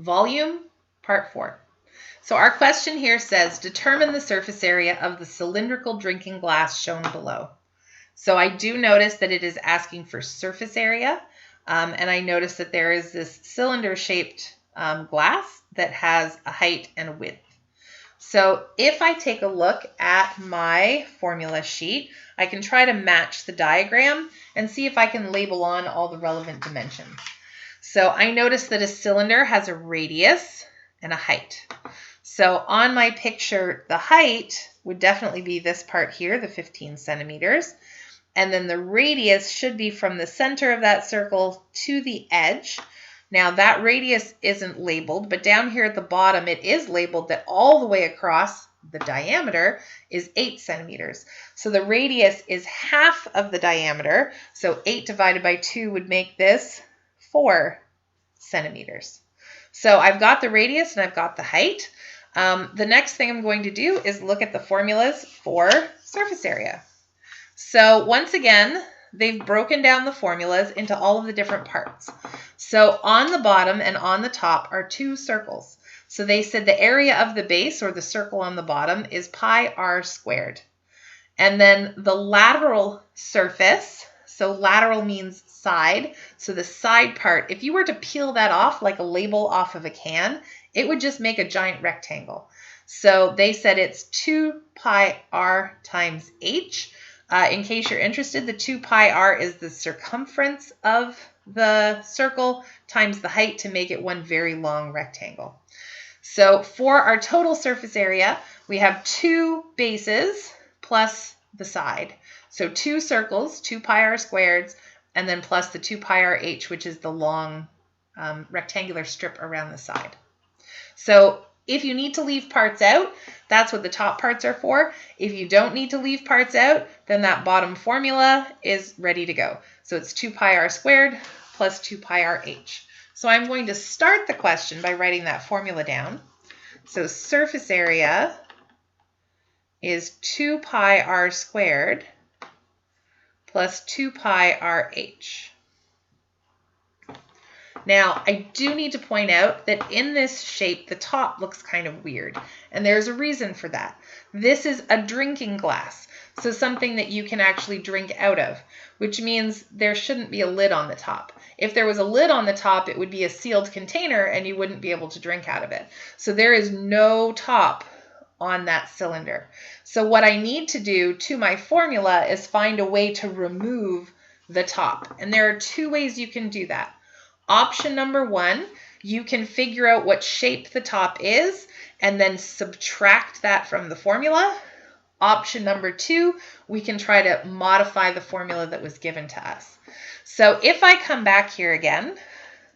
Volume, part 4. So our question here says, determine the surface area of the cylindrical drinking glass shown below. So I do notice that it is asking for surface area, and I notice that there is this cylinder-shaped glass that has a height and a width. So if I take a look at my formula sheet, I can try to match the diagram and see if I can label on all the relevant dimensions. So I notice that a cylinder has a radius and a height. So on my picture, the height would definitely be this part here, the 15 centimeters. And then the radius should be from the center of that circle to the edge. Now that radius isn't labeled, but down here at the bottom, it is labeled that all the way across the diameter is 8 centimeters. So the radius is half of the diameter. So 8 divided by 2 would make this 4 centimeters. So I've got the radius and I've got the height. The next thing I'm going to do is look at the formulas for surface area. So once again, they've broken down the formulas into all of the different parts. So on the bottom and on the top are 2 circles. So they said the area of the base, or the circle on the bottom, is pi r squared. And then the lateral surface, so lateral means side, so the side part, if you were to peel that off like a label off of a can, it would just make a giant rectangle. So they said it's 2 pi r times h. In case you're interested, the 2 pi r is the circumference of the circle times the height to make it one very long rectangle. So for our total surface area, we have 2 bases plus the side. So 2 circles, 2 pi r squared, and then plus the 2 pi r h, which is the long rectangular strip around the side. So if you need to leave parts out, that's what the top parts are for. If you don't need to leave parts out, then that bottom formula is ready to go. So it's 2 pi r squared plus 2 pi r h. So I'm going to start the question by writing that formula down. So surface area is 2 pi r squared plus 2 pi r h. Now, I do need to point out that in this shape, the top looks kind of weird, and there's a reason for that. This is a drinking glass, so something that you can actually drink out of, which means there shouldn't be a lid on the top. If there was a lid on the top, it would be a sealed container, and you wouldn't be able to drink out of it. So there is no top on that cylinder. So what I need to do to my formula is find a way to remove the top, and there are 2 ways you can do that. Option number 1, you can figure out what shape the top is and then subtract that from the formula. Option number 2, we can try to modify the formula that was given to us. So if I come back here again,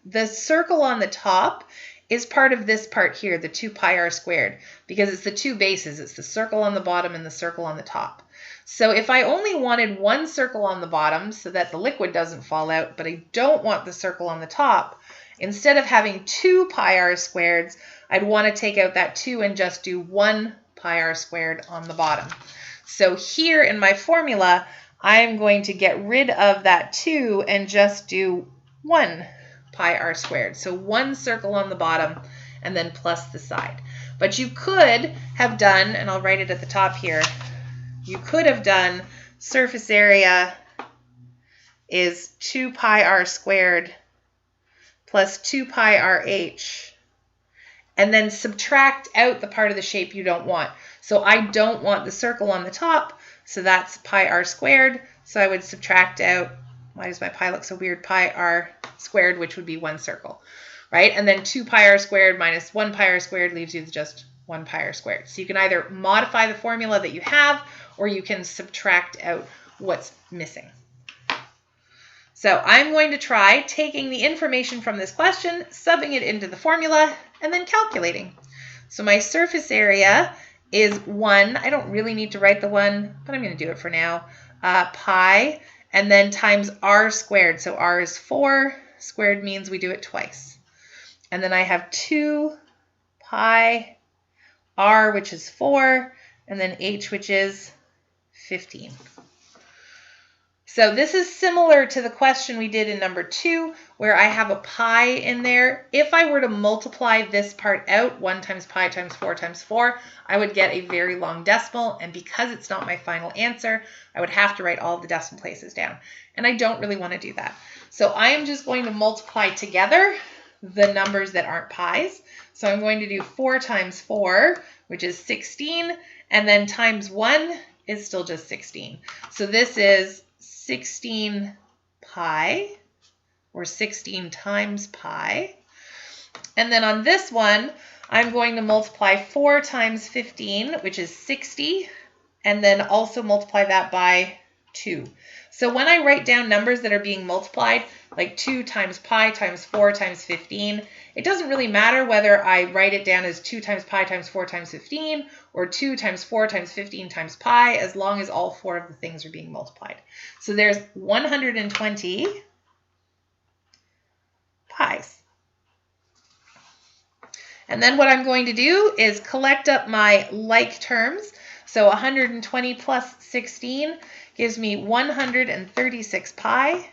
the circle on the top is part of this part here, the 2 pi r squared, because it's the 2 bases. It's the circle on the bottom and the circle on the top. So if I only wanted one circle on the bottom so that the liquid doesn't fall out, but I don't want the circle on the top, instead of having 2 pi r squareds, I'd want to take out that 2 and just do 1 pi r squared on the bottom. So here in my formula, I'm going to get rid of that 2 and just do 1 pi r squared. So 1 circle on the bottom and then plus the side. But you could have done, and I'll write it at the top here, you could have done surface area is 2 pi r squared plus 2 pi r h, and then subtract out the part of the shape you don't want. So I don't want the circle on the top, so that's pi r squared. So I would subtract out, why does my pi look so weird, pi r squared, which would be 1 circle, right? And then 2 pi r squared minus 1 pi r squared leaves you with just 1 pi r squared. So you can either modify the formula that you have, or you can subtract out what's missing. So I'm going to try taking the information from this question, subbing it into the formula, and then calculating. So my surface area is 1. I don't really need to write the 1, but I'm going to do it for now. Pi, and then times r squared. So r is 4. Squared means we do it twice. And then I have 2 pi r, which is 4, and then h, which is 15. So this is similar to the question we did in number 2, where I have a pi in there. If I were to multiply this part out, 1 times pi times 4 times 4, I would get a very long decimal. And because it's not my final answer, I would have to write all the decimal places down. And I don't really want to do that. So I am just going to multiply together the numbers that aren't pi's. So I'm going to do 4 times 4, which is 16, and then times 1 is still just 16. So this is 16 pi, or 16 times pi. And then on this one, I'm going to multiply 4 times 15, which is 60, and then also multiply that by 2. So when I write down numbers that are being multiplied, like 2 times pi times 4 times 15, it doesn't really matter whether I write it down as 2 times pi times 4 times 15 or 2 times 4 times 15 times pi, as long as all 4 of the things are being multiplied. So there's 120 pi's. And then what I'm going to do is collect up my like terms. So 120 plus 16 gives me 136 pi.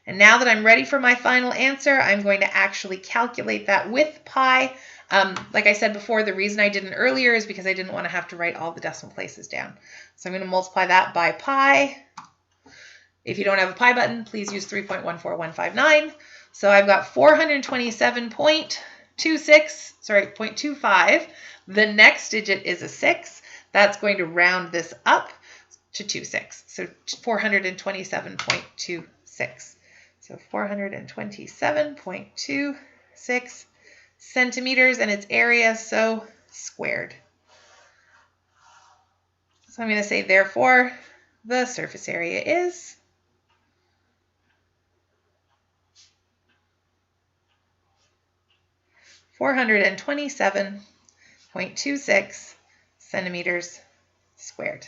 And now that I'm ready for my final answer, I'm going to actually calculate that with pi. Like I said before, the reason I didn't earlier is because I didn't want to have to write all the decimal places down. So I'm going to multiply that by pi. If you don't have a pi button, please use 3.14159. So I've got 0.25. The next digit is a 6. That's going to round this up to 26. So 427.26. So 427.26 centimeters, and its area, so squared. So I'm going to say, therefore, the surface area is 427.26 centimeters squared.